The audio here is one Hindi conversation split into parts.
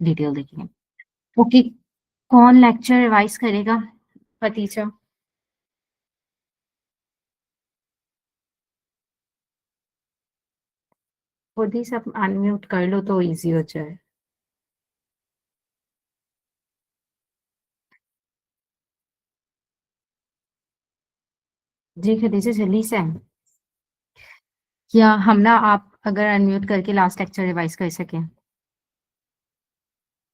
डिटेल देखेंगे। ओके, कौन लेक्चर रिवाइज करेगा? खतीजा। खुद ही सब अनम्यूट कर लो तो इजी हो जाए। जी खदीजा जल्दी से। या हम ना आप अगर अनम्यूट करके लास्ट लेक्चर रिवाइज कर सकें।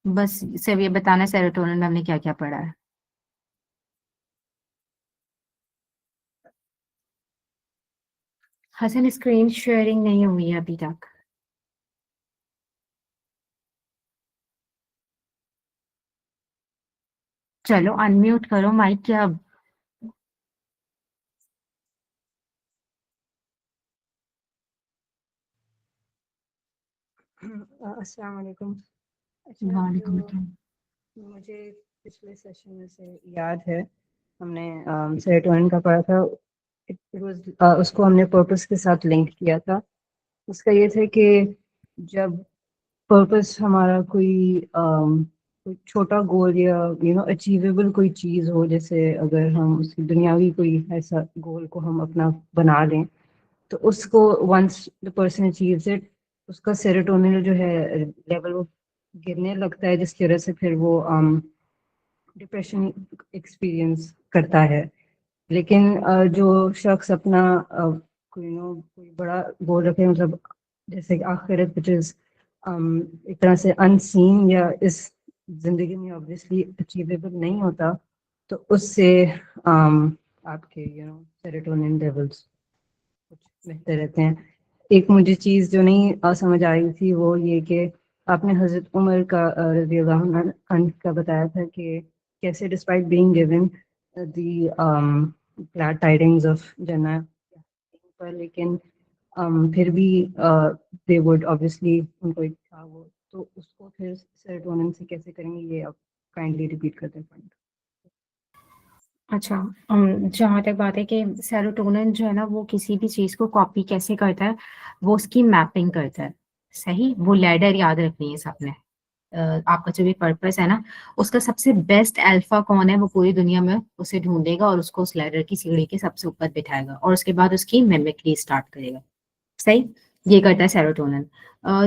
बस सिर्फ ये बताना सेरोटोनिन में हमने क्या क्या पढ़ा है। हसन स्क्रीन शेयरिंग नहीं हुई है अभी तक। चलो अनम्यूट करो माइक क्या अब। अस्सलाम वालेकुम। अच्छा, वालेकुम जो अस्सलाम। मुझे पिछले सेशन में से याद है, हमने सेरोटोनिन का पढ़ा था। उसको हमने पर्पस के साथ लिंक किया था। उसका ये था कि जब पर्पस हमारा कोई छोटा गोल या अचीवेबल कोई चीज़ हो, जैसे अगर हम उसकी दुनियावी कोई ऐसा गोल को हम अपना बना लें, तो उसको once the person achieves it, उसका सेरोटोनिन जो है लेवल वो गिरने लगता है, जिसकी वजह से फिर वो डिप्रेशन एक्सपीरियंस करता है। लेकिन जो शख्स अपना कोई बड़ा गोल रखे, मतलब जैसे कि आखिरत, विच इज एक तरह से अनसीन या इस जिंदगी में ऑब्वियसली अचीवेबल नहीं होता, तो उससे आपके सेरोटोनिन लेवल्स कुछ बेहतर रहते हैं। एक मुझे चीज़ जो नहीं समझ आई थी वो ये कि आपने हज़रत उमर का रज़ी अल्लाह अन्हु का बताया था कि कैसे despite being given the glad tidings of जन्नह, पर लेकिन फिर भी दे वुड ऑब्वियसली, उनको एक था वो, तो उसको फिर सेरोटोनिन से कैसे करेंगे, ये आप काइंडली रिपीट करते हैं पॉइंट। अच्छा, जहाँ तक बात है कि सेरोटोनिन जो है ना वो किसी भी चीज़ को कॉपी कैसे करता है, वो उसकी मैपिंग करता है। सही, वो लैडर याद रखनी है सबने। आपका जो भी पर्पस है ना, उसका सबसे बेस्ट अल्फा कौन है वो पूरी दुनिया में उसे ढूंढेगा और उसको उस लैडर की सीढ़ी के सबसे ऊपर बिठाएगा और उसके बाद उसकी मिमिक्री स्टार्ट करेगा। सही, ये करता है सेरोटोनिन।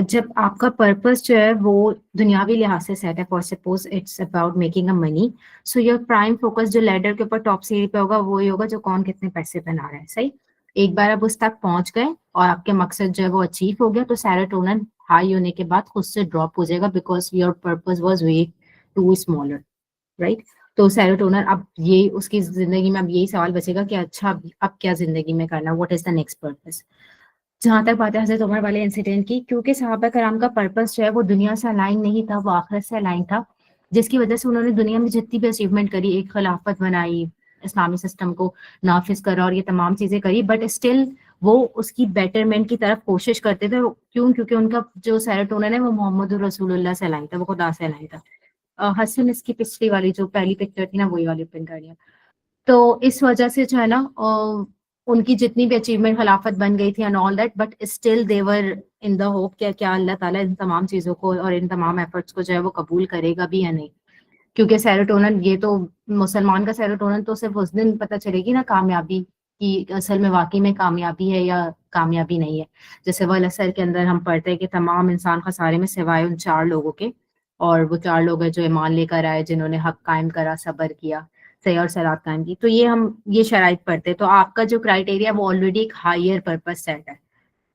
जब आपका पर्पस जो है वो दुनियावी लिहाज से सेट है, for suppose it's about making a money, so your prime focus जो लैडर के ऊपर टॉप सीढ़ी पे होगा वो ही होगा जो कौन कितने पैसे बना रहा है। सही, एक बार आप उस तक पहुंच गए और आपके मकसद जो है वो अचीव हो गया, तो सेरोटोनिन हाई होने के बाद खुद से ड्रॉप हो जाएगा, because your purpose was way too smaller, right. तो सेरोटोनिन अब ये उसकी जिंदगी में अब यही सवाल बचेगा कि अच्छा अब क्या जिंदगी में करना, what is the next purpose. जहाँ तक बात है हज़रत उमर वाले इंसिडेंट की, क्योंकि सहाबा कराम का पर्पस जो है वो दुनिया से अलाइन नहीं था, वो आखिरत से अलाइन था, जिसकी वजह से उन्होंने दुनिया में जितनी भी अचीवमेंट करी, एक खिलाफत बनाई, इस्लामी सिस्टम को नाफिज करा और ये तमाम चीजें करी, बट स्टिल वो उसकी बेटरमेंट की तरफ कोशिश करते थे। क्यों? क्योंकि उनका जो सेरोटोनिन है वो मोहम्मद रसूलुल्लाह से अलाइन था, वो खुदा से अलाइन था। हसन इसकी पिछली वाली जो पहली पिक्चर थी ना वही वाली पिन कर लिया। तो इस वजह से जो है ना उनकी जितनी भी अचीवमेंट खिलाफत बन गई थी and all that, but still they were in the hope कि क्या अल्लाह ताला इन तमाम चीज़ों को और इन तमाम एफर्ट्स को जो है वो कबूल करेगा भी या नहीं। क्योंकि सेरोटोनिन, ये तो मुसलमान का सेरोटोनिन तो सिर्फ उस दिन पता चलेगी ना कामयाबी की असल में वाकई में कामयाबी है या कामयाबी नहीं है। जैसे वल असर के अंदर हम पढ़ते हैं कि तमाम इंसान खसारे में सिवाय उन 4 लोगों के, और वो 4 लोग हैं जो ईमान लेकर आए, जिन्होंने हक कायम करा, सब्र किया, सही और सलात कायम की। तो ये हम ये शराइत पढ़ते हैं। तो आपका जो क्राइटेरिया वो ऑलरेडी एक हायर पर्पस सेट है,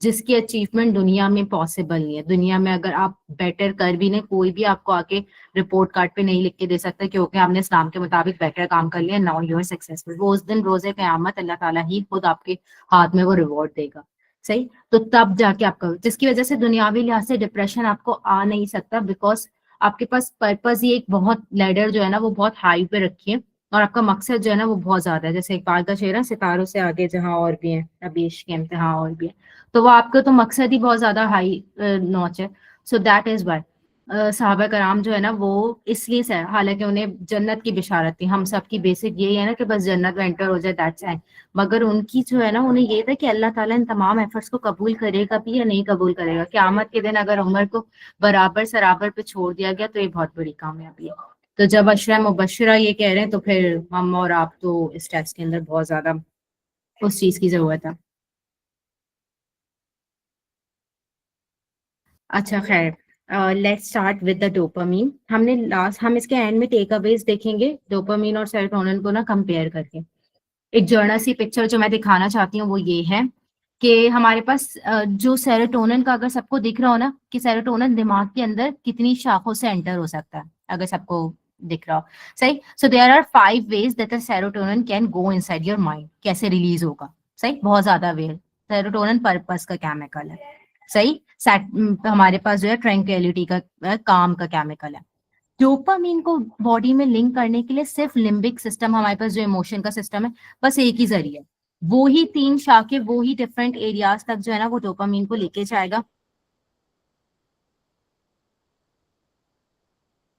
जिसकी अचीवमेंट दुनिया में पॉसिबल नहीं है। दुनिया में अगर आप बेटर कर भी नहीं, कोई भी आपको आके रिपोर्ट कार्ड पे नहीं लिख के दे सकता क्योंकि आपने इस्लाम के मुताबिक बेटर काम कर लिया, नाउ यू आर सक्सेसफुल। वो उस दिन रोजे क़यामत अल्लाह ताला ही खुद आपके हाथ में वो रिवॉर्ड देगा। सही, तो तब जाके आपका, जिसकी वजह से दुनियावी लिहाज से डिप्रेशन आपको आ नहीं सकता, बिकॉज आपके पास पर्पस ही एक बहुत लैडर जो है ना वो बहुत हाई पे रखी है और आपका मकसद जो है ना वो बहुत ज्यादा है। जैसे इकबाल का शेर है, सितारों से आगे जहां और भी है, अबीश के इम्तिहान और भी है। तो वो आपका तो मकसद ही बहुत ज्यादा हाई नॉच है। सो दैट इज वाई सहाबा कराम जो है ना वो इसलिए से, हालांकि उन्हें जन्नत की बिशारत थी, हम सबकी बेसिक यही है ना कि बस जन्नत में एंटर हो जाए, दैट्स इट। मगर उनकी जो है ना, उन्हें ये था कि अल्लाह ताला इन तमाम एफर्ट्स को कबूल करेगा भी या नहीं कबूल करेगा। क़यामत के दिन अगर उमर को बराबर सराबर पे छोड़ दिया गया तो ये बहुत बड़ी कामयाबी है। तो जब अशरा मुबशरा ये कह रहे हैं तो फिर हम और आप तो इस टेस्ट के अंदर बहुत ज्यादा उस चीज की जरूरत है। अच्छा खैर, let's start with the dopamine. हम इसके एंड में टेक अवेज देखेंगे डोपामीन और सेरोटोनिन को ना कंपेयर करके। एक जर्नल सी पिक्चर जो मैं दिखाना चाहती हूँ वो ये है कि हमारे पास जो सेरोटोनिन का, अगर सबको दिख रहा हो ना कि सेरोटोनिन दिमाग के अंदर कितनी शाखों से एंटर हो सकता है, अगर सबको दिख रहा हो। सही। So there are 5 ways that the serotonin can go inside your mind. कैसे रिलीज होगा? सही, बहुत ज्यादा वे। सेरोटोनिन पर्पस का केमिकल है। सही। हमारे पास जो है ट्रैंक्विलिटी का, काम का केमिकल है। डोपामीन को बॉडी में लिंक करने के लिए सिर्फ लिम्बिक सिस्टम, हमारे पास जो इमोशन का सिस्टम है, बस एक ही जरिए। वो ही 3 शाखे, वो ही डिफरेंट एरियाज तक जो है ना वो डोपामीन को लेके जाएगा।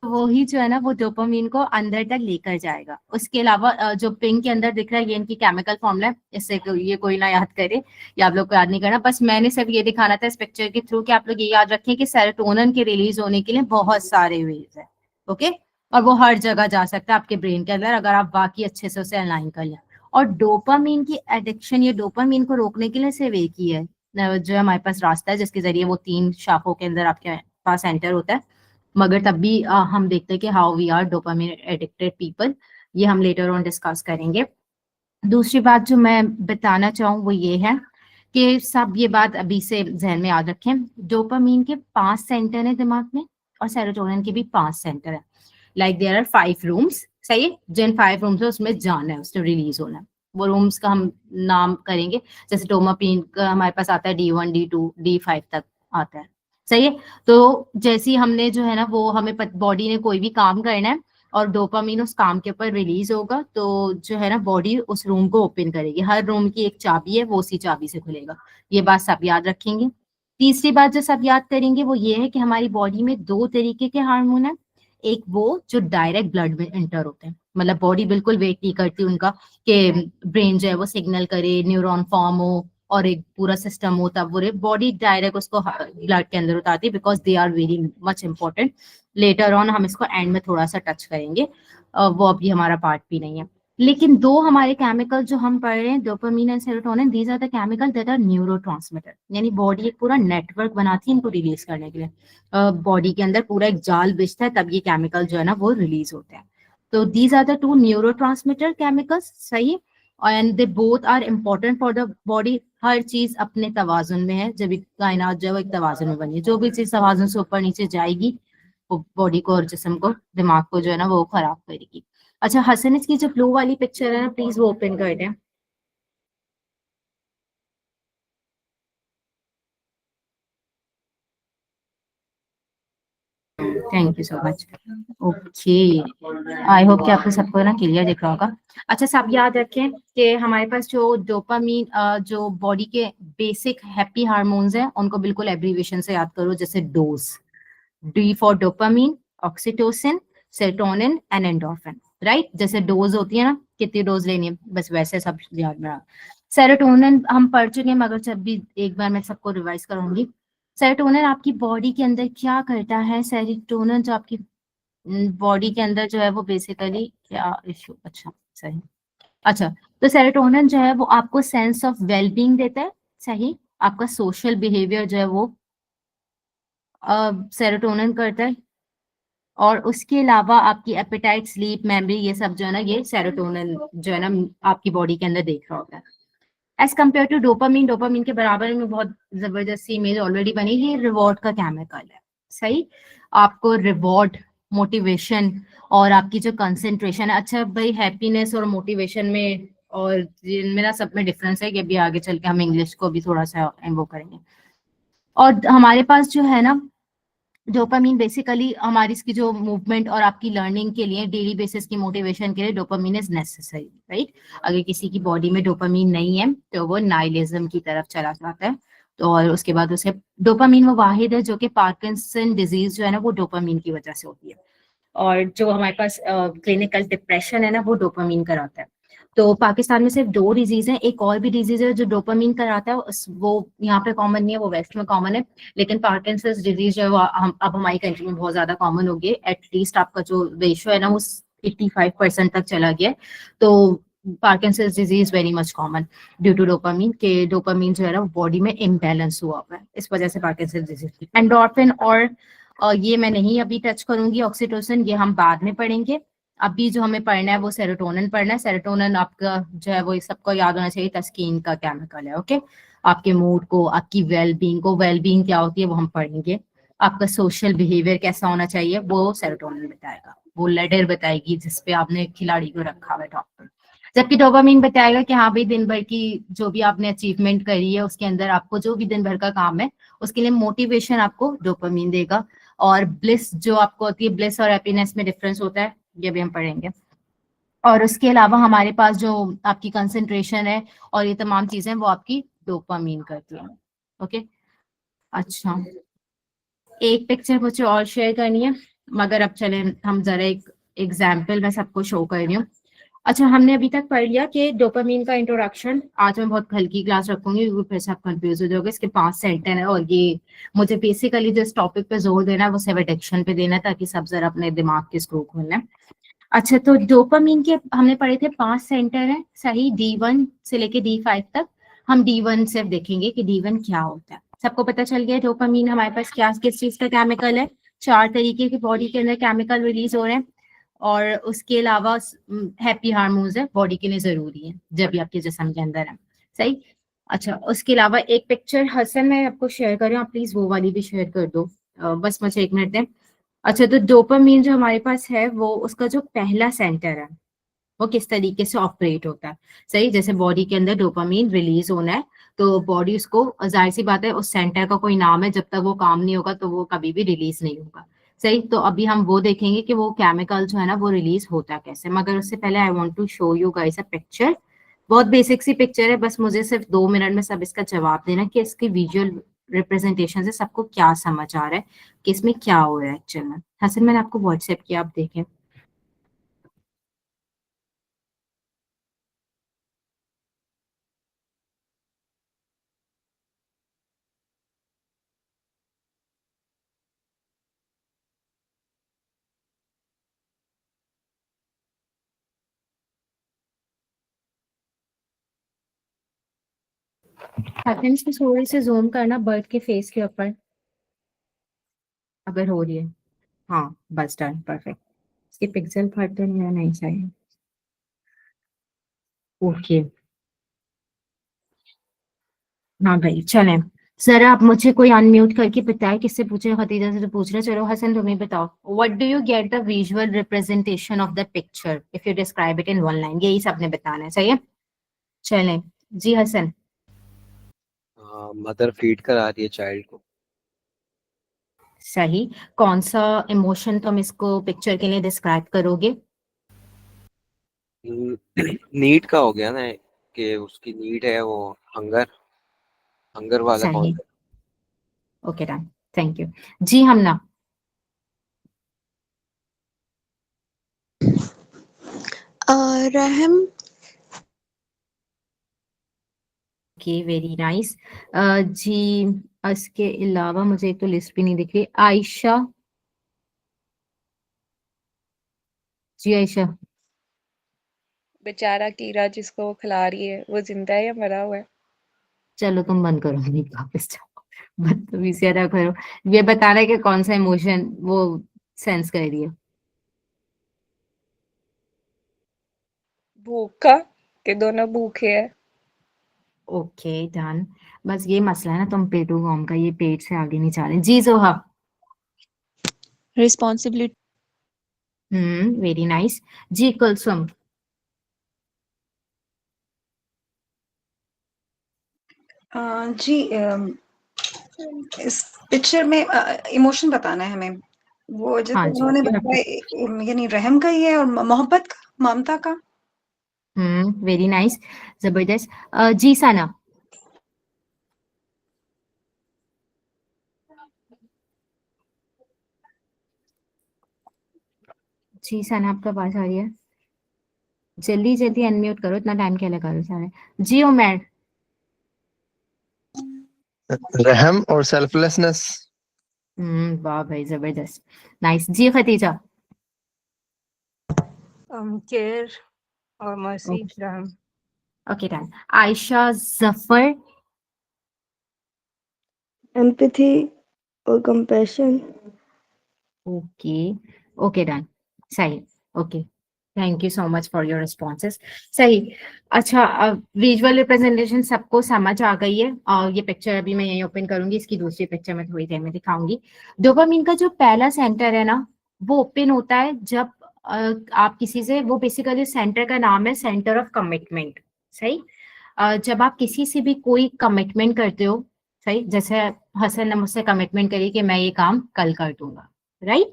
वो ही जो है ना वो डोपामीन को अंदर तक लेकर जाएगा। उसके अलावा जो पिंक के अंदर दिख रहा है ये इनकी केमिकल फॉर्मूला है, इससे ये कोई ना याद करे या आप लोग को याद नहीं करना। बस मैंने सिर्फ ये दिखाना था इस पिक्चर के थ्रू कि आप लोग ये याद रखें कि सेरोटोनिन के रिलीज होने के लिए बहुत सारे वेज है। ओके। और वो हर जगह जा सकता है आपके ब्रेन के अंदर, अगर आप बाकी अच्छे से उसे अलाइन कर लें। और डोपामीन की एडिक्शन, ये डोपामीन को रोकने के लिए सिर्फ एक ही है, जो हमारे पास रास्ता है जिसके जरिए वो 3 शाखों के अंदर आपके पास एंटर होता है। मगर तब भी हम देखते हैं कि how we are dopamine addicted people, ये हम लेटर ऑन डिस्कस करेंगे। दूसरी बात जो मैं बताना चाहूँ वो ये है कि सब ये बात अभी से जहन में याद रखें, डोपामिन के 5 सेंटर हैं दिमाग में और सेरोटोनिन के भी 5 सेंटर हैं। Like there are 5 rooms. सही है। जिन 5 रूम्स है उसमें जाना है, उसमें रिलीज होना है। वो रूम्स का हम नाम करेंगे, जैसे डोपामिन का हमारे पास आता है D1 D2 D5 तक आता है। सही है। तो जैसे ही हमने जो है ना वो हमें बॉडी ने कोई भी काम करना है और डोपामिन उस काम के ऊपर रिलीज होगा तो जो है ना बॉडी उस रूम को ओपन करेगी। हर रूम की एक चाबी है, वो उसी चाबी से खुलेगा। ये बात सब याद रखेंगे। तीसरी बात जो सब याद करेंगे वो ये है कि हमारी बॉडी में 2 तरीके के हार्मोन है। एक वो जो डायरेक्ट ब्लड में एंटर होते हैं, मतलब बॉडी बिल्कुल वेट नहीं करती उनका कि ब्रेन जो है वो सिग्नल करे, न्यूरॉन फॉर्म हो और एक पूरा सिस्टम हो, तब वो बॉडी डायरेक्ट उसको ब्लड के अंदर उतारती है, because they are very much important. Later on हम इसको एंड में थोड़ा सा टच करेंगे, वो अभी हमारा पार्ट भी नहीं है। लेकिन 2 हमारे केमिकल जो हम पढ़ रहे हैं, dopamine and serotonin, these are the chemical that are neurotransmitter. यानी बॉडी एक पूरा नेटवर्क बनाती है इनको रिलीज करने के लिए। बॉडी के अंदर पूरा एक जाल बिछता है, तब ये केमिकल जो है ना वो रिलीज होते हैं। तो these are the 2 neurotransmitter chemicals. सही। And they both are important for the body. हर चीज अपने तवाजुन में है, जब कायनात जो है वो एक तवाजुन में बनी है। जो भी चीज तवाजुन से ऊपर नीचे जाएगी वो बॉडी को और जिस्म को, दिमाग को जो है ना वो खराब करेगी। अच्छा, हसनस की जो ब्लू वाली पिक्चर है ना, प्लीज वो ओपन कर दें। Thank you so much. Okay. I hope कि आपको सबको ना क्लियर दिख रहा होगा। अच्छा, सब याद रखें कि हमारे पास जो डोपामीन, जो बॉडी के बेसिक हैप्पी हार्मोन्स हैं उनको बिल्कुल एब्रीविएशन से याद करो, जैसे dose. D for dopamine, oxytocin, serotonin and endorphin. Right. जैसे डोज होती है ना, कितनी डोज लेनी है, बस वैसे सब याद में। सेरोटोनिन हम पढ़ चुके हैं, मगर जब भी एक बार मैं सबको रिवाइज करूंगी। सेरोटोनिन आपकी बॉडी के अंदर क्या करता है? सेरोटोनिन जो आपकी बॉडी के अंदर जो है वो बेसिकली क्या इशू, अच्छा सही। अच्छा, तो सेरोटोनिन जो है वो आपको सेंस ऑफ वेलबींग देता है। सही। आपका सोशल बिहेवियर जो है वो सेरोटोनिन करता है। और उसके अलावा आपकी एपेटाइट, स्लीप, मेमोरी, ये सब जो है ना ये सेरोटोनिन जो है ना आपकी बॉडी के अंदर देख रहा होता है। As compare to dopamine, dopamine के बराबर में बहुत जबरदस्ती इमेज ऑलरेडी बनी, ये रिवॉर्ड का केमिकल है। सही। आपको रिवॉर्ड, मोटिवेशन और आपकी जो कंसंट्रेशन है, अच्छा भाई हैप्पीनेस और मोटिवेशन में और इनमें ना सब में डिफरेंस है, कि अभी आगे चल के हम इंग्लिश को भी थोड़ा सा वो करेंगे। और हमारे पास जो है ना डोपामीन बेसिकली हमारी इसकी जो मूवमेंट और आपकी लर्निंग के लिए, डेली बेसिस की मोटिवेशन के लिए डोपामीन इज नेसेसरी। राइट। अगर किसी की बॉडी में डोपामीन नहीं है तो वो नाइलिज्म की तरफ चला जाता है और उसके बाद उसे डोपामीन वो वाहिद है जो कि पार्किंसन डिजीज जो है ना वो डोपामीन की वजह से होती है। और जो हमारे पास क्लिनिकल डिप्रेशन है ना वो डोपामीन कराता है। तो पाकिस्तान में सिर्फ 2 डिजीज हैं, एक और भी डिजीज है जो डोपामीन कराता है, वो यहाँ पे कॉमन नहीं है, वो वेस्ट में कॉमन है। लेकिन पार्किंसंस डिजीज जो है वो अब हमारी कंट्री में बहुत ज्यादा कॉमन हो गई है। एटलीस्ट आपका जो रेशियो है ना वो 85% तक चला गया है। तो Parkinson's disease very much common due to dopamine, के डोपामीन जो है ना बॉडी में इम्बैलेंस हुआ हुआ है, इस वजह से पार्किंसंस डिजीज। एंडोर्फिन और ये मैं नहीं अभी टच करूंगी, ऑक्सीटोसिन ये हम बाद में पढ़ेंगे। अभी जो हमें पढ़ना है वो सेरोटोनिन पढ़ना है। सेरोटोनिन आपका जो है वो सबको याद होना चाहिए, तस्कीन का केमिकल है। ओके, आपके मूड को, आपकी वेल बीइंग क्या होती है वो हम पढ़ेंगे। आपका सोशल बिहेवियर कैसा होना चाहिए वो सेरोटोनिन बताएगा, वो लेडर बताएगी जिसपे आपने खिलाड़ी को रखा हुआ है डॉक्टर। जबकि डोपामीन बताएगा कि हाँ भाई दिन भर की जो भी आपने अचीवमेंट करी है उसके अंदर आपको जो भी दिन भर का काम है उसके लिए मोटिवेशन आपको डोपामीन देगा। और ब्लिस जो आपको होती है, ब्लिस और हैप्पीनेस में डिफरेंस होता है, ये भी हम पढ़ेंगे। और उसके अलावा हमारे पास जो आपकी कंसंट्रेशन है और ये तमाम चीजें वो आपकी डोपामीन करती है। ओके, अच्छा, एक पिक्चर मुझे और शेयर करनी है, मगर अब चले हम जरा एक एग्जाम्पल मैं सबको शो कर रही हूँ। अच्छा, हमने अभी तक पढ़ लिया कि डोपामीन का इंट्रोडक्शन। आज मैं बहुत हल्की क्लास रखूंगी क्योंकि फिर सब कंफ्यूज हो जाओगे। इसके 5 सेंटेंस है और ये मुझे बेसिकली जिस टॉपिक पे जोर देना है वो सिर्फ एडिक्शन पे देना है ताकि सब जरा अपने दिमाग के स्क्रू खोलें। अच्छा, तो डोपामीन के हमने पढ़े थे 5 सेंटर हैं, सही, D1 से लेके D5 तक। हम D1 सिर्फ देखेंगे कि D1 क्या होता है। सबको पता चल गया डोपामीन हमारे पास क्या किस चीज का केमिकल है। 4 तरीके के बॉडी के अंदर केमिकल रिलीज हो रहे हैं और उसके अलावा हैप्पी हार्मोन्स है, बॉडी के लिए जरूरी है जब भी आपके जिस्म के अंदर है, सही। अच्छा, उसके अलावा एक पिक्चर हसन मैं आपको शेयर कर रही हूँ, आप प्लीज वो वाली भी शेयर कर दो। बस मुझे 1 मिनट दें। अच्छा, तो डोपामीन जो हमारे पास है वो उसका जो पहला सेंटर है वो किस तरीके से ऑपरेट होता है, सही। जैसे बॉडी के अंदर डोपामीन रिलीज होना है तो बॉडी उसको, जाहिर सी बात है उस सेंटर का कोई नाम है, जब तक वो काम नहीं होगा तो वो कभी भी रिलीज नहीं होगा, सही। तो अभी हम वो देखेंगे कि वो केमिकल जो है ना वो रिलीज होता कैसे। मगर उससे पहले I want to show you guys a picture. बहुत बेसिक सी पिक्चर है, बस मुझे सिर्फ 2 मिनट में सब इसका जवाब देना कि इसकी विजुअल रिप्रेजेंटेशन से सबको क्या समझ आ रहा है कि इसमें क्या हो रहा है एक्चुअल में। हसन, मैंने आपको व्हाट्सएप किया, आप देखें। हसन, इसको थोड़ी से जूम करना बर्ड के फेस के ऊपर अगर हो रही है। हाँ बस, डन, परफेक्ट। इसके पिक्सल फटते नहीं चाहिए। ओके, हाँ भाई चलें। जरा आप मुझे कोई अनम्यूट करके बताए, किससे पूछे, खतीजा से तो पूछ रहे। चलो हसन तुम्हें बताओ, what do you get the visual representation of the picture if you describe it in 1 line, यही सबने बताना है, सही है। चलें, जी हसन। मदर फीड करा रही है चाइल्ड को। सही। कौन सा इमोशन तुम इसको पिक्चर के लिए डिस्क्राइब करोगे। नीड का हो गया ना, कि उसकी नीड है वो, हंगर, हंगर वाला कौन सही, सा। Okay done, thank you. जी हमना। रहम। Okay, very nice. जी, इसके अलावा मुझे एक तो लिस्ट भी नहीं दिख रही। आयशा, जी आयशा। बेचारा कीड़ा जिसको वो खिला रही है वो जिंदा है या मरा हुआ है। चलो तुम बंद करो, नहीं वापस जाओ, बदतमीजी अदा करो। ये बताना है कि कौन सा इमोशन वो सेंस कर रही है। भूखा, कि दोनों भूखे हैं। Okay done. बस ये मसला है ना, तुम पेटू कॉम का, ये पेट से आगे नहीं जा रहे। जी जोहा। रिस्पॉन्सिबिलिटी। Very nice. जी कुलसुम। जी इस पिक्चर में इमोशन बताना है हमें। वो हाँ जैसे जी, उन्होंने बताया, यानी रहम का ही है और मोहब्बत का, ममता का। वेरी नाइस, जबरदस्त। जी सना। जी सन आपका आवाज आ रही है, जल्दी जल्दी अनम्यूट करो, इतना टाइम क्या लगा रहे सारे। जी उमर। रहम और सेल्फलेसनेस। वाह भाई जबरदस्त, नाइस। जी खतीजा। केयर और मर्सी रहम। Okay done. Ayesha Zafar. empathy or compassion. Okay okay done, सही। Okay, thank you so much for your responses. सही। अच्छा, विजुअल रिप्रेजेंटेशन सबको समझ आ गई है, और ये पिक्चर अभी मैं यहीं ओपन करूंगी, इसकी दूसरी पिक्चर मैं थोड़ी देर में दिखाऊंगी। डोपामिन का जो पहला सेंटर है ना, वो ओपन होता है जब आप किसी से, वो बेसिकली सेंटर का नाम है सेंटर ऑफ कमिटमेंट। सही। जब आप किसी से भी कोई कमिटमेंट करते हो, सही, जैसे हसन ने मुझसे कमिटमेंट करी कि मैं ये काम कल कर दूंगा, राइट।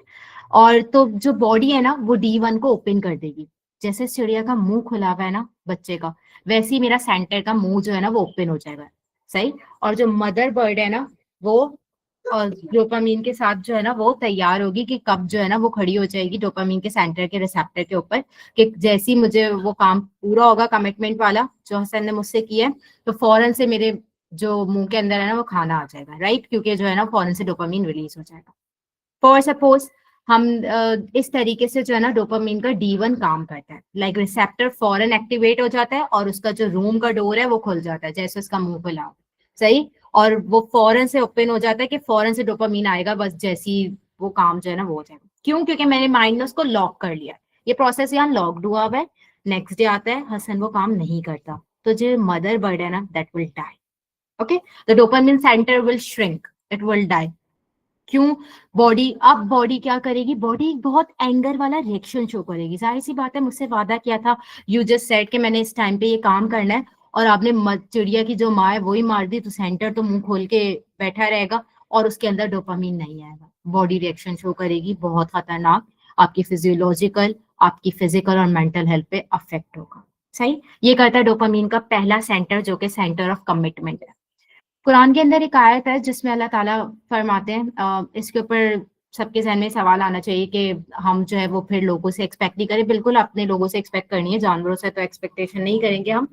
और तो जो बॉडी है ना, वो D1 को ओपन कर देगी। जैसे चिड़िया का मुंह खुला हुआ है ना बच्चे का, वैसे ही मेरा सेंटर का मुंह जो है ना वो ओपन हो जाएगा। सही। और जो मदर बर्ड है ना, वो और डोपामीन के साथ जो है ना वो तैयार होगी कि कब जो है ना वो खड़ी हो जाएगी डोपामीन के सेंटर के रिसेप्टर के ऊपर, कि जैसे ही मुझे वो काम पूरा होगा कमिटमेंट वाला जो हसन ने मुझसे किया है, तो फौरन से मेरे जो मुंह के अंदर है ना वो खाना आ जाएगा, राइट, क्योंकि जो है ना फौरन से डोपामीन रिलीज हो जाएगा। फॉर सपोज हम इस तरीके से जो है ना डोपामीन का D1 काम करता है, लाइक रिसेप्टर फौरन एक्टिवेट हो जाता है और उसका जो रूम का डोर है वो खुल जाता है, जैसे उसका मुंह खुला हो। सही। और वो फौरन से ओपन हो जाता है कि फौरन से डोपामीन आएगा, बस जैसी वो काम जो है ना वो हो जाएगा। क्यों? क्योंकि मैंने माइंड ने उसको लॉक कर लिया। ये प्रोसेस यहाँ लॉक्ड हुआ है। नेक्स्ट डे आता है, हसन वो काम नहीं करता, तो जो मदर बर्ड है ना that will die. Okay, the dopamine centre will shrink, it will die. क्यों? बॉडी, अब बॉडी क्या करेगी? बॉडी बहुत एंगर वाला रिएक्शन शो करेगी। जाहिर सी बात है, मुझसे वादा किया था, यू जस्ट सेड कि मैंने इस टाइम पे ये काम करना है, और आपने चिड़िया की जो माँ है वही मार दी, तो सेंटर तो मुंह खोल के बैठा रहेगा और उसके अंदर डोपामीन नहीं आएगा। बॉडी रिएक्शन शो करेगी, बहुत खतरनाक, आपकी फिजियोलॉजिकल, आपकी फिजिकल और मेंटल हेल्थ पे अफेक्ट होगा। सही। ये कहता है डोपामीन का पहला सेंटर, जो कि सेंटर ऑफ कमिटमेंट है। कुरान के अंदर एक आयत है जिसमें अल्लाह ताला फरमाते हैं, इसके ऊपर सबके जहन में सवाल आना चाहिए कि हम जो है वो फिर लोगों से एक्सपेक्ट नहीं करें। बिल्कुल अपने लोगों से एक्सपेक्ट करनी है, जानवरों से तो एक्सपेक्टेशन नहीं करेंगे हम,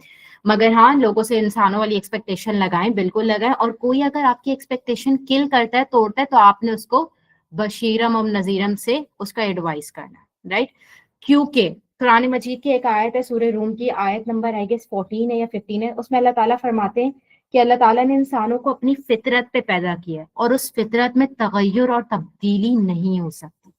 मगर हाँ लोगों से इंसानों वाली एक्सपेक्टेशन लगाएं, बिल्कुल लगाएं। और कोई अगर आपकी एक्सपेक्टेशन किल करता है, तोड़ता है, तो आपने उसको बशीरम और नजीरम से उसका एडवाइस करना है, राइट। क्योंकि कुरान मजीद की एक आयत है, सूरह रूम की आयत नंबर आई गेस 14 है या 15 है, उसमें अल्लाह ताला फरमाते हैं कि अल्लाह ताला ने इंसानों को अपनी फितरत पे पैदा किया है, और उस फितरत में तगय्युर और तब्दीली नहीं हो सकती।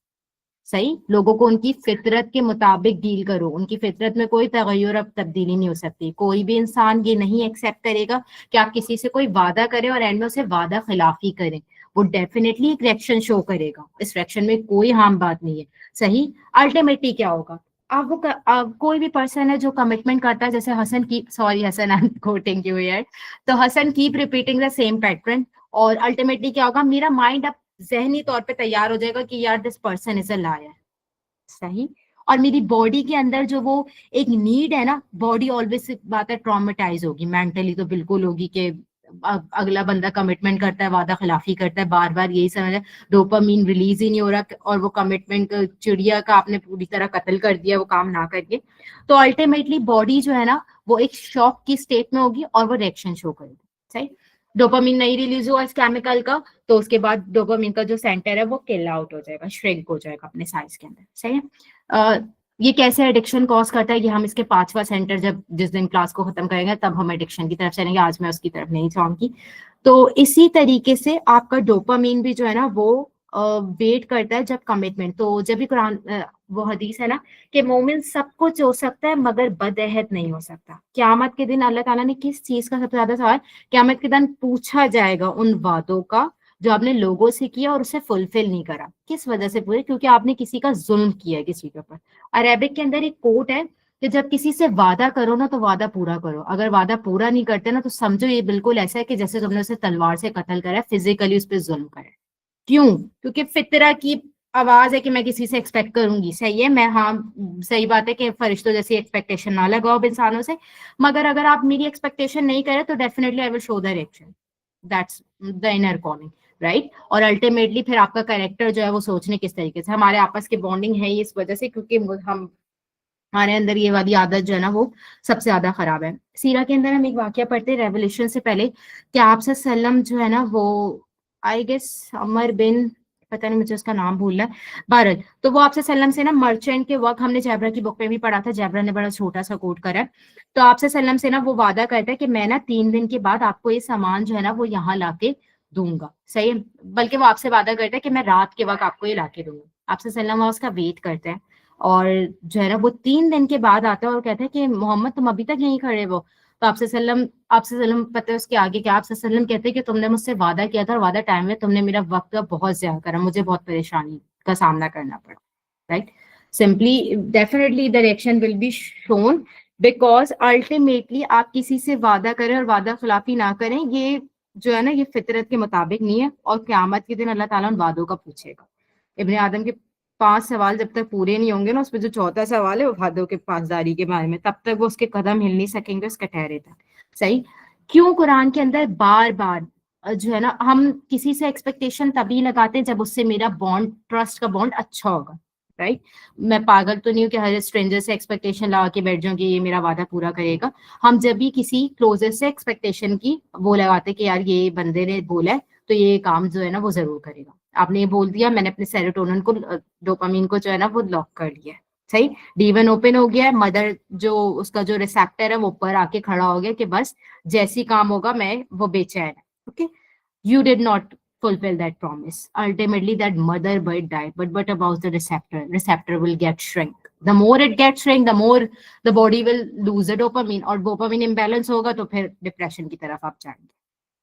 सही। लोगों को उनकी फितरत के मुताबिक डील करो, उनकी फितरत में कोई तगय्युर और तब्दीली नहीं हो सकती। कोई भी इंसान ये नहीं एक्सेप्ट करेगा कि आप किसी से कोई वादा करें और एंड में उसे वादा खिलाफी करें। वो डेफिनेटली एक रिएक्शन शो करेगा, इस रिएक्शन में कोई हार्म बात नहीं है। सही। अल्टीमेटली क्या होगा? अब कोई भी पर्सन है जो कमिटमेंट करता है, जैसे हसन की, sorry Hasan I am quoting you here, तो Hasan keep repeating the same pattern, और अल्टीमेटली क्या होगा? मेरा माइंड अब जहनी तौर पे तैयार हो जाएगा कि यार this person is a liar. सही। और मेरी बॉडी के अंदर जो वो एक नीड है ना, बॉडी ऑलवेज बात है ट्रॉमेटाइज होगी, मेंटली तो बिल्कुल होगी कि अगला बंदा कमिटमेंट करता है, वादा खिलाफी करता है, बार बार यही समझ है, डोपामीन रिलीज ही नहीं हो रहा, और वो कमिटमेंट चिड़िया का आपने पूरी तरह कत्ल कर दिया वो काम ना करके। तो अल्टीमेटली बॉडी जो है ना वो एक शॉक की स्टेट में होगी और वो रिएक्शन शो करेगी। सही। डोपामीन नहीं रिलीज हुआ इस केमिकल का, तो उसके बाद डोपामीन का जो सेंटर है वो किल आउट हो जाएगा, श्रिंक हो जाएगा अपने साइज के अंदर। सही है। ये कैसे एडिक्शन कॉज करता है, ये हम इसके 5वां सेंटर जब जिस दिन क्लास को खत्म करेंगे तब हम एडिक्शन की तरफ चलेंगे, आज मैं उसकी तरफ नहीं जाऊंगी। तो इसी तरीके से आपका डोपामीन भी जो है ना वो वेट करता है जब कमिटमेंट, तो जब भी कुरान वो हदीस है ना कि मोमिन सब कुछ हो सकता है मगर बदअहद नहीं हो सकता। क़यामत के दिन अल्लाह ताला ने किस चीज का सबसे ज्यादा सवाल, क़यामत के दिन पूछा जाएगा उन वादों का जो आपने लोगों से किया और उसे फुलफिल नहीं करा। किस वजह से पूरे? क्योंकि आपने किसी का जुल्म किया है किसी के ऊपर। अरेबिक के अंदर एक कोट है कि जब किसी से वादा करो ना तो वादा पूरा करो, अगर वादा पूरा नहीं करते ना तो समझो ये बिल्कुल ऐसा है कि जैसे तुमने उसे तलवार से कत्ल करा है, फिजिकली उस पर जुल्म करा है। क्यों? क्योंकि फितरा की आवाज है कि मैं किसी से एक्सपेक्ट करूंगी। सही है, मैं, हाँ सही बात है कि फरिश्तों जैसी एक्सपेक्टेशन ना लगाओ अब इंसानों से, मगर अगर आप मेरी एक्सपेक्टेशन नहीं करें तो definitely I will show the reaction, that's the inner calling. Right. और अल्टीमेटली फिर आपका कैरेक्टर जो है वो सोचने किस तरीके से, हमारे आपस की बॉन्डिंग है इस वजह से क्योंकि हम हमारे अंदर ये वाली आदत जो है ना वो सबसे ज्यादा खराब है। सीरा के अंदर हम एक वाक्य पढ़ते हैं रेवोल्यूशन से पहले कि आप सल्लम जो है ना वो आई गेस अमर बिन, पता नहीं मुझे उसका नाम भूल रहा है, भारत। तो वो आपसे सल्लम से ना मर्चेंट के वक्त, हमने जैबरा की बुक में भी पढ़ा था, जैबरा ने बड़ा छोटा सा कोट करा है। तो आपसे सल्लम से ना वो वादा करता है कि मैं ना 3 दिन के बाद आपको ये सामान जो है ना वो यहाँ लाके दूंगा, सही है। बल्कि वो आपसे वादा करता है कि मैं रात के वक्त आपको ये लाके दूंगा। आपसे सल्लम उसका वेट करते हैं और जो है ना वो 3 दिन के बाद आता है और कहता है कि मोहम्मद तुम अभी तक यहीं खड़े हो। तो आपसे सल्लम पता है उसके आगे क्या, आपसे सल्लम कहते हैं कि तुमने मुझसे वादा किया था और वादा टाइम में तुमने मेरा वक्त का बहुत ज्यादा करा, मुझे बहुत परेशानी का सामना करना पड़ा, right. Simply definitely the reaction will be shown because ultimately आप किसी से वादा करें और वादा खिलाफी ना करें, ये जो है ना ये फितरत के मुताबिक नहीं है और क़यामत के दिन अल्लाह ताला उन वादों का पूछेगा। इब्ने आदम के 5 सवाल जब तक पूरे नहीं होंगे ना, उसमें जो चौथा सवाल है वो वादों के पासदारी के बारे में, तब तक वो उसके कदम हिल नहीं सकेंगे उसके ठहरे तक, सही। क्यों कुरान के अंदर बार बार जो है ना हम किसी से एक्सपेक्टेशन तभी लगाते हैं जब उससे मेरा बॉन्ड, ट्रस्ट का बॉन्ड अच्छा होगा, राइट। मैं पागल तो नहीं हूँ कि हर स्ट्रेंजर से एक्सपेक्टेशन लगा के बैठ जाऊँ कि ये मेरा वादा पूरा करेगा। हम जब भी किसी क्लोजेस्ट से एक्सपेक्टेशन की वो लगाते कि यार ये बंदे ने बोला है तो ये काम जो है ना वो जरूर करेगा। आपने ये बोल दिया, मैंने अपने सेरोटोनिन को, डोपामिन को जो है ना वो लॉक कर लिया है, सही। D1 ओपन हो गया है, मदर जो उसका जो रिसेप्टर है वो ऊपर आके खड़ा हो गया कि बस जैसी काम होगा मैं वो बेचैन है, okay. You did not fulfill that promise. Ultimately, that mother bird died. But what about the receptor? Receptor will get shrink. The more it gets shrink, the more the body will lose the dopamine. और dopamine imbalance होगा तो फिर डिप्रेशन की तरफ आप जाएंगे,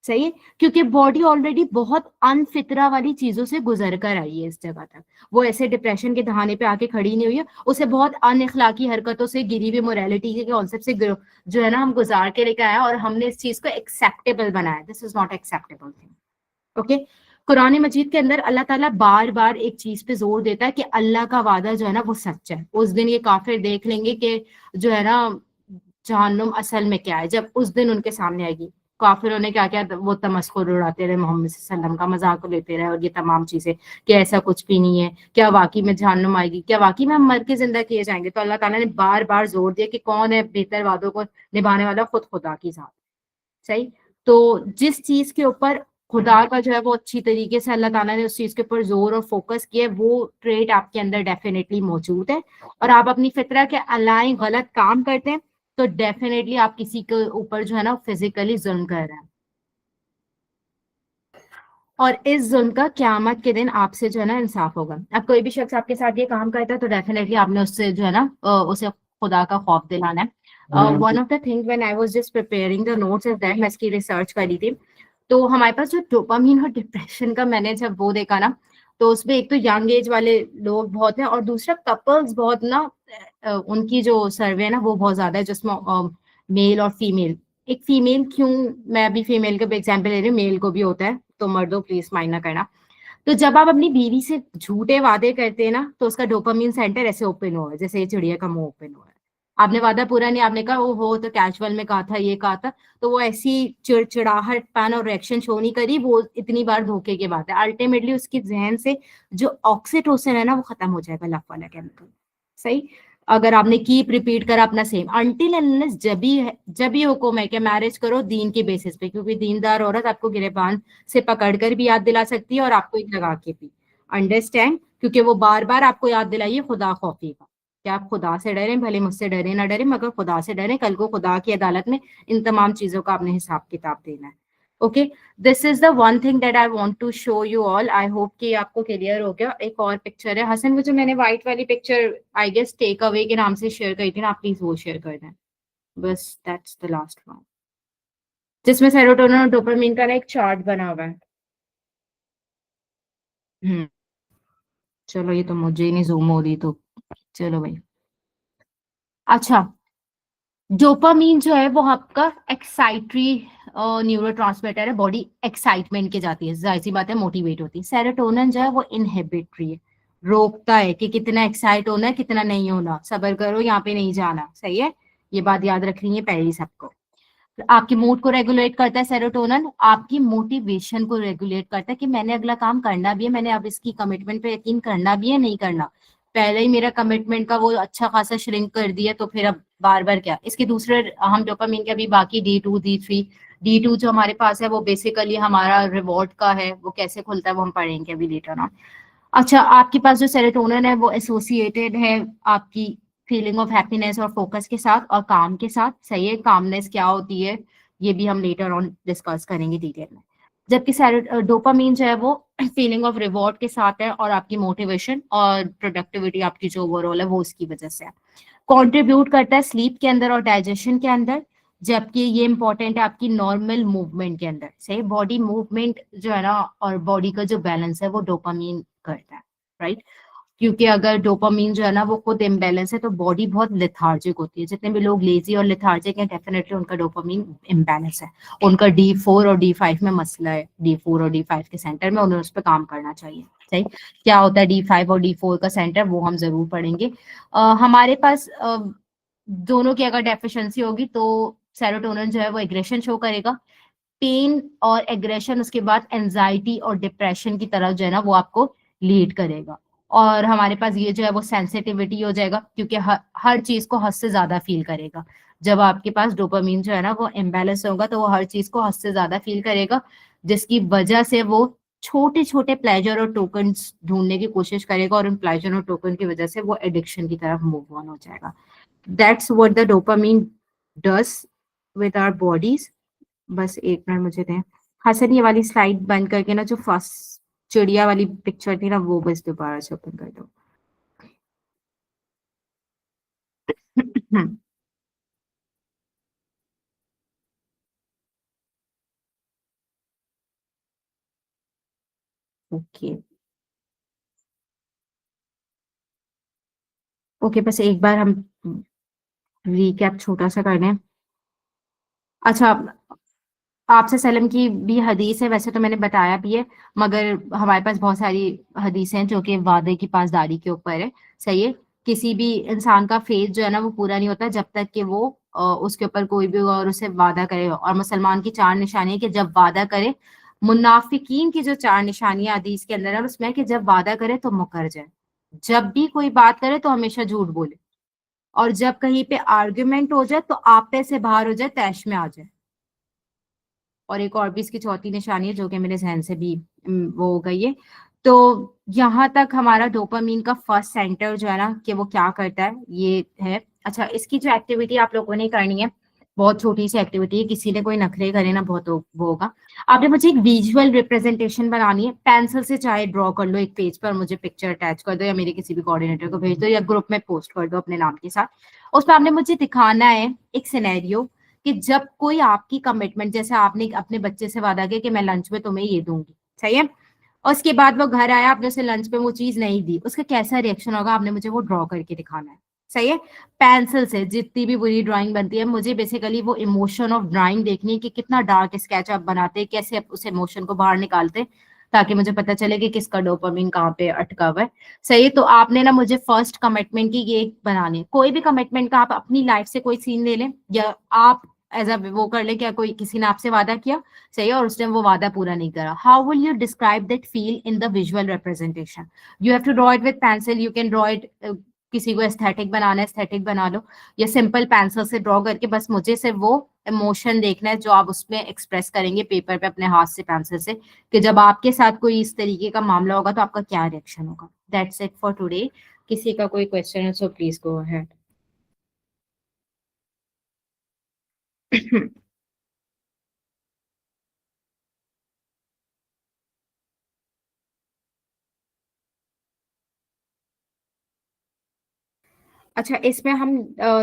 सही है। क्योंकि बॉडी ऑलरेडी बहुत अनफितरा वाली चीजों से गुजर कर आई है इस जगह तक, वो ऐसे डिप्रेशन के दहाने पे आके खड़ी नहीं हुई है, उसे बहुत अनइखलाकी हरकतों से, गिरी हुई मोरालिटी के कॉन्सेप्ट से जो है ना हम गुजार के लेकर आया और हमने इस चीज को एक्सेप्टेबल बनाया। This is not acceptable thing, okay. Quran Majeed के अंदर अल्लाह ताला बार बार एक चीज पे जोर देता है कि अल्लाह का वादा जो है ना वो सच है। उस दिन ये काफिर देख लेंगे कि जो है ना जहन्नुम असल में क्या है, जब उस दिन उनके सामने आएगी। काफिरों ने क्या क्या वो तमस्कुर उड़ाते रहे, मोहम्मद सल्लम का मजाक लेते रहे और ये तमाम चीजें कि ऐसा कुछ भी नहीं है, क्या वाकई में जहन्नुम आएगी, क्या वाकई में हम मर के जिंदा किए जाएंगे। तो अल्लाह ताला ने बार बार जोर दिया कि कौन है बेहतर वादों को निभाने वाला, खुद खुदा की जात, सही। तो जिस चीज के ऊपर खुदा का जो है वो अच्छी तरीके से अल्लाह ताला ने उस चीज के ऊपर जोर और फोकस किया, वो ट्रेट आपके अंदर डेफिनेटली मौजूद है। और आप अपनी फितरा के अलाए गलत काम करते हैं तो डेफिनेटली आप किसी के ऊपर जो है ना फिजिकली जुल्म कर रहे हैं और इस जुल्म का क़यामत के दिन आपसे जो है ना इंसाफ होगा। अब कोई भी शख्स आपके साथ ये काम करता है तो डेफिनेटली आपने उससे जो है ना उसे खुदा का खौफ दिलाना है। One of the thing when I was just preparing the notes is that मैं इसकी रिसर्च करी थी, तो हमारे पास जो डोपामिन और डिप्रेशन का मैंने जब वो देखा ना, तो उसमें एक तो यंग एज वाले लोग बहुत हैं और दूसरा कपल्स बहुत ना, उनकी जो सर्वे है ना वो बहुत ज्यादा है जिसमें मेल और फीमेल। एक फीमेल क्यों, मैं अभी फीमेल का एग्जाम्पल ले रही हूँ, मेल को भी होता है, तो मर्दों प्लीज माइंड ना करना। तो जब आप अपनी बीवी से झूठे वादे करते हैं ना तो उसका डोपामिन सेंटर ऐसे ओपन हुआ है जैसे ये चिड़िया का मुंह ओपन हुआ है। आपने वादा पूरा नहीं, आपने कहा वो हो तो कैजुअल में कहा था, ये कहा था, तो वो ऐसी चिड़चिड़ाहट पैन और रिएक्शन शो नहीं करी, वो इतनी बार धोखे की बात है। अल्टीमेटली उसकी जहन से जो ऑक्सीटोसिन है ना वो खत्म हो जाएगा, लव वाला केमिकल, सही। अगर आपने कीप रिपीट करा अपना सेम अनटिल अनलेस जब भी हुक्म है कि मैरिज करो दीन के बेसिस पे, क्योंकि दीनदार औरत आपको गिरेबान से पकड़कर भी याद दिला सकती है और आपको एक लगा के भी, अंडरस्टैंड, क्योंकि वो बार बार आपको याद दिलाइए खुदा खौफी का कि आप खुदा से डरें, भले मुझसे डरे ना डरे मगर खुदा से डरें, कल को खुदा की अदालत में इन तमाम चीजों का आपने हिसाब किताब देना है। Okay, this is the one thing that I want to show you all. I hope कि आपको क्लियर हो गया। एक और पिक्चर है हसन, वो जो मैंने व्हाइट वाली picture I guess take away के नाम से शेयर करी थी ना, आप प्लीज वो शेयर कर दें, बस दैट्स द लास्ट वन, जिसमें सेरोटोनिन और डोपामिन का ना एक चार्ट बना हुआ है। चलो ये तो मुझे ही नहीं जूम हो रही, तो चलो भाई। अच्छा, डोपामीन जो है वो आपका एक्साइटरी न्यूरोट्रांसमीटर है, बॉडी एक्साइटमेंट के जाती है, जाहिर सी बात है मोटिवेट होती है। सेरोटोनिन जो है वो इनहिबिटरी है, रोकता है कि कितना एक्साइट होना है कितना नहीं होना, सब्र करो यहाँ पे नहीं जाना, सही है, ये बात याद रखनी है पहले सबको। आपके मूड को रेगुलेट करता है सेरोटोनिन, आपकी मोटिवेशन को रेगुलेट करता है कि मैंने अगला काम करना भी है, मैंने अब इसकी कमिटमेंट पे यकीन करना भी है, नहीं करना, पहले ही मेरा कमिटमेंट का वो अच्छा खासा श्रिंक कर दिया तो फिर अब बार बार क्या। इसके दूसरे हम डोपामिन के अभी बाकी D2 D3 D2 जो हमारे पास है वो बेसिकली हमारा रिवॉर्ड का है, वो कैसे खुलता है वो हम पढ़ेंगे अभी लेटर ऑन। अच्छा, आपके पास जो सेरोटोनिन है वो एसोसिएटेड है आपकी फीलिंग ऑफ हैप्पीनेस और फोकस के साथ और काम के साथ, सही है। कामनेस क्या होती है ये भी हम लेटर ऑन डिस्कस करेंगे डिटेल में। जबकि डोपामीन जो है वो फीलिंग ऑफ रिवॉर्ड के साथ है और आपकी मोटिवेशन और प्रोडक्टिविटी आपकी जो ओवरऑल है वो उसकी वजह से है। कंट्रीब्यूट करता है स्लीप के अंदर और डाइजेशन के अंदर, जबकि ये इंपॉर्टेंट है आपकी नॉर्मल मूवमेंट के अंदर, सही। बॉडी मूवमेंट जो है ना और बॉडी का जो बैलेंस है वो डोपामीन करता है, राइट। क्योंकि अगर डोपामीन जो है ना वो खुद इम्बैलेंस है तो बॉडी बहुत लेथार्जिक होती है। जितने भी लोग लेजी और लेथार्जिक हैं डेफिनेटली उनका डोपामीन इम्बैलेंस है, उनका D4 और D5 में मसला है, D4 और D5 के सेंटर में, उन्हें उस पर काम करना चाहिए, सही। क्या होता है D5 और D4 का सेंटर वो हम जरूर पढ़ेंगे। हमारे पास दोनों की अगर डेफिशिएंसी होगी तो सेरोटोनिन जो है वो एग्रेशन शो करेगा, पेन और एग्रेशन उसके बाद एंजाइटी और डिप्रेशन की तरफ जो है ना वो आपको लीड करेगा। और हमारे पास ये जो है वो सेंसिटिविटी हो जाएगा क्योंकि हर चीज को हद से ज्यादा फील करेगा। जब आपके पास डोपामीन जो है ना वो इम्बैलेंस होगा तो वो हर चीज को हद से ज्यादा फील करेगा, जिसकी वजह से वो छोटे छोटे प्लेजर और टोकन्स ढूंढने की कोशिश करेगा और उन प्लेजर और टोकन की वजह से वो एडिक्शन की तरफ मूव ऑन हो जाएगा। That's what the dopamine does with our bodies. बस एक मिनट मुझे दें हसन, ये वाली स्लाइड बंद करके ना जो फर्स्ट चिड़िया वाली पिक्चर थी ना वो बस दोबारा से ओपन कर दो। ओके ओके, बस एक बार हम रिकैप छोटा सा कर लें। अच्छा, आपसे सलम की भी हदीस है, वैसे तो मैंने बताया भी है, मगर हमारे पास बहुत सारी हदीसें हैं जो कि वादे की पासदारी के ऊपर है, सही है। किसी भी इंसान का फेथ जो है ना वो पूरा नहीं होता जब तक कि वो उसके ऊपर कोई भी और उसे वादा करे। और मुसलमान की 4 निशानी है कि जब वादा करे, मुनाफिकीन की जो 4 निशानियां हदीस के अंदर है उसमें कि जब वादा करे तो मुकर जाए, जब भी कोई बात करे तो हमेशा झूठ बोले, और जब कहीं पे आर्ग्यूमेंट हो जाए तो आपे से बाहर हो जाए, तैश में आ जाए। और एक और भी इसकी चौथी निशानी है जो कि मेरे जहन से भी वो हो गई है। तो यहाँ तक हमारा डोपामीन का फर्स्ट सेंटर जो है ना कि वो क्या करता है ये है। अच्छा, इसकी जो एक्टिविटी आप लोगों ने करनी है, बहुत छोटी सी एक्टिविटी है, किसी ने कोई नखरे करे ना बहुत वो होगा। आपने मुझे एक विजुअल रिप्रेजेंटेशन बनानी है, पेंसिल से चाहे ड्रॉ कर लो एक पेज पर, मुझे पिक्चर अटैच कर दो या मेरे किसी भी कोऑर्डिनेटर को भेज दो या ग्रुप में पोस्ट कर दो अपने नाम के साथ। उसमें आपने मुझे दिखाना है एक सिनेरियो कि जब कोई आपकी कमिटमेंट, जैसे आपने अपने बच्चे से वादा किया कि मैं लंच में तुम्हें ये दूंगी, सही है, और उसके बाद वो घर आया, आपने उसे लंच पे वो चीज नहीं दी, उसका कैसा रिएक्शन होगा आपने मुझे वो ड्रॉ करके दिखाना है, सही है। पेंसिल से जितनी भी बुरी ड्राइंग बनती है, मुझे बेसिकली वो इमोशन ऑफ ड्राइंग देखनी है कि कितना डार्क स्केच आप बनाते हैं, कैसे आप उस इमोशन को बाहर निकालते हैं, ताकि मुझे पता चले कि किसका डोपामिन कहाँ पे अटका हुआ है, सही है। तो आपने ना मुझे फर्स्ट कमिटमेंट की ये बनानी है, कोई भी कमिटमेंट का, आप अपनी लाइफ से कोई सीन ले लें या आप एज अ वो कर ले, क्या कोई किसी ने आपसे वादा किया, सही है, और उसने वो वादा पूरा नहीं करा, how will you describe that feel in the visual representation. You have to draw it with pencil, you can draw it, किसी को एस्थेटिक बनाना है एस्थेटिक बना लो, या सिंपल पेंसिल से ड्रॉ करके बस मुझे सिर्फ वो इमोशन देखना है जो आप उसमें एक्सप्रेस करेंगे पेपर पे अपने हाथ से पेंसिल से, कि जब आपके साथ कोई इस तरीके का मामला होगा तो आपका क्या रिएक्शन होगा। That's it for today. किसी का कोई क्वेश्चन है सो प्लीज गो अहेड। अच्छा, इसमें हम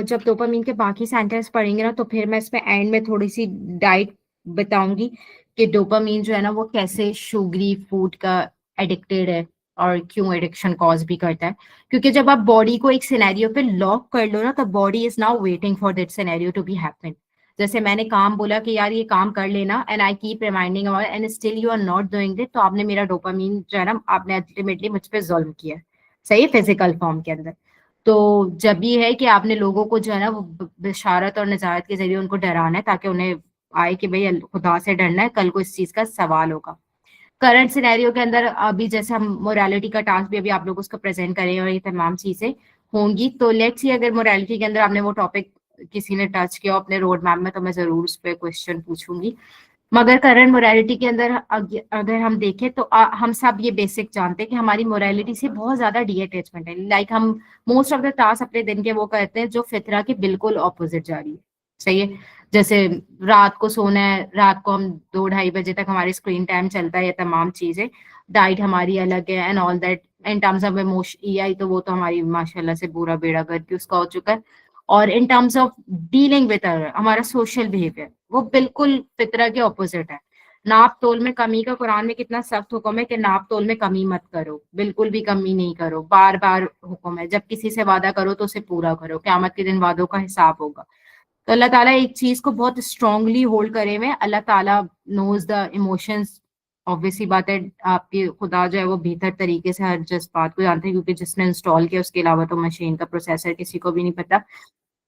जब डोपामीन के बाकी सेंटर्स पढ़ेंगे ना तो फिर मैं इसमें एंड में थोड़ी सी डाइट बताऊंगी कि डोपामीन जो है ना वो कैसे शुगरी फूड का एडिक्टेड है और क्यों एडिक्शन कॉज भी करता है। क्योंकि जब आप बॉडी को एक सिनेरियो पे लॉक कर लो ना तो body is now waiting for that scenario to be happen. जैसे मैंने काम बोला कि यार ये काम कर लेना and I keep reminding about and still you are not doing it, तो आपने मेरा डोपामीन जो है ना आपने अल्टीमेटली मुझ पे जुल्म किया, सही है, फिजिकल फॉर्म के अंदर। तो जब भी है कि आपने लोगों को जो है ना वो बिशारत और नजारत के जरिए उनको डराना है, ताकि उन्हें आए कि भाई खुदा से डरना है, कल को इस चीज का सवाल होगा। करंट सिनेरियो के अंदर अभी जैसे हम मोरालिटी का टास्क भी अभी आप लोग उसको प्रेजेंट करें और ये तमाम चीजें होंगी, तो लेट्स सी अगर मोरालिटी के अंदर आपने वो टॉपिक किसी ने टच किया अपने रोड मैप में, तो मैं जरूर उस पर क्वेश्चन पूछूंगी। मगर करंट मोरालिटी के अंदर अगर हम देखें तो हम सब ये बेसिक जानते हैं कि हमारी मोरालिटी से बहुत ज्यादा डी अटैचमेंट है। लाइक हम मोस्ट ऑफ द टास्क अपने दिन के वो करते हैं जो फितरा के बिल्कुल ऑपोजिट जा रही है। सही है, जैसे रात को सोना है, रात को हम 2-2:30 बजे तक हमारी स्क्रीन टाइम चलता है, ये तमाम चीजें, डाइट हमारी अलग है and all that. In terms of emotion EI तो वो तो हमारी माशाल्लाह से पूरा बेड़ा गर्क उसका हो चुका है। और in terms of dealing with हमारा सोशल बिहेवियर वो बिल्कुल फितरा के ऑपोजिट है। नाप तोल में कमी का कुरान में कितना सख्त हुक्म है कि नाप तोल में कमी मत करो, बिल्कुल भी कमी नहीं करो, बार बार हुक्म है। जब किसी से वादा करो तो उसे पूरा करो, क़यामत के दिन वादों का हिसाब होगा। तो अल्लाह ताला एक चीज को बहुत स्ट्रांगली होल्ड करे हुए। अल्लाह ताला नोज द इमोशंस। ऑब्वियसली बात है, आपके खुदा जो है वो बेहतर तरीके से हर जिस बात को जानते हैं, क्योंकि जिसने इंस्टॉल किया उसके अलावा तो मशीन का प्रोसेसर किसी को भी नहीं पता।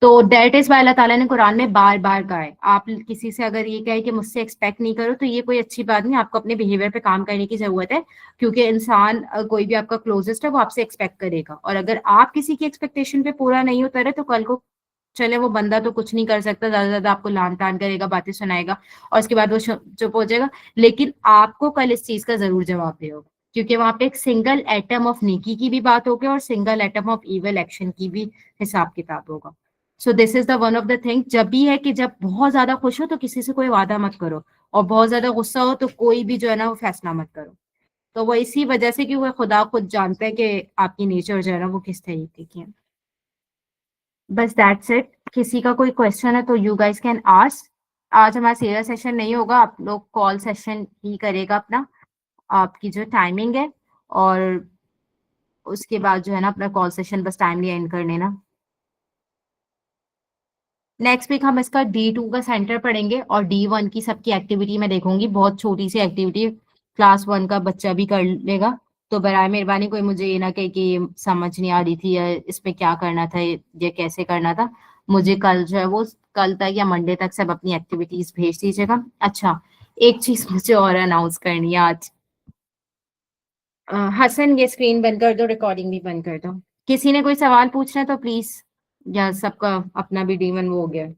तो दैट इज वाई अल्लाह ताला ने कुरान में बार बार कहा है। आप किसी से अगर ये कहे कि मुझसे एक्सपेक्ट नहीं करो, तो ये कोई अच्छी बात नहीं, आपको अपने बिहेवियर पे काम करने की जरूरत है। क्योंकि इंसान कोई भी आपका क्लोजेस्ट है वो आपसे एक्सपेक्ट करेगा, और अगर आप किसी की एक्सपेक्टेशन पे पूरा नहीं उतरे तो कल को चले वो बंदा तो कुछ नहीं कर सकता, ज्यादा से ज्यादा आपको लान तान करेगा, बातें सुनाएगा और उसके बाद वो चुप हो जाएगा। लेकिन आपको कल इस चीज का जरूर जवाब देगा, क्योंकि वहां पे एक सिंगल एटम ऑफ नेकी की भी बात होगी और single atom of evil action की भी हिसाब किताब होगा। So this is the one of the thing. जब भी है कि जब बहुत ज्यादा खुश हो तो किसी से कोई वादा मत करो, और बहुत ज्यादा गुस्सा हो तो कोई भी जो है ना वो फैसला मत करो। तो वो इसी वजह से कि वो खुदा खुद जानता है कि आपकी नेचर जो है ना वो किस तरीके की है। बस दैट्स इट। किसी का कोई क्वेश्चन है तो यू गाइस कैन आस्क। आज हमारा सीरियस सेशन नहीं होगा, आप लोग कॉल सेशन ही करेगा अपना, आपकी जो टाइमिंग है, और उसके बाद जो है ना अपना कॉल सेशन बस टाइमली एंड कर लेना। नेक्स्ट वीक हम इसका D2 का सेंटर पढ़ेंगे और D1 की सबकी एक्टिविटी मैं देखूंगी, बहुत छोटी सी एक्टिविटी, क्लास 1 का बच्चा भी कर लेगा। तो बराए मेहरबानी कोई मुझे ये ना कहे कि ये समझ नहीं आ रही थी या इसमें क्या करना था या कैसे करना था। मुझे कल जो है वो कल तक या मंडे तक सब अपनी एक्टिविटीज भेज दीजिएगा। अच्छा, एक चीज मुझे और अनाउंस करनी है आज। हसन ये स्क्रीन बंद कर दो, रिकॉर्डिंग भी बंद कर दो। किसी ने कोई सवाल पूछना है तो प्लीज, या सबका अपना भी D1 वो हो गया है।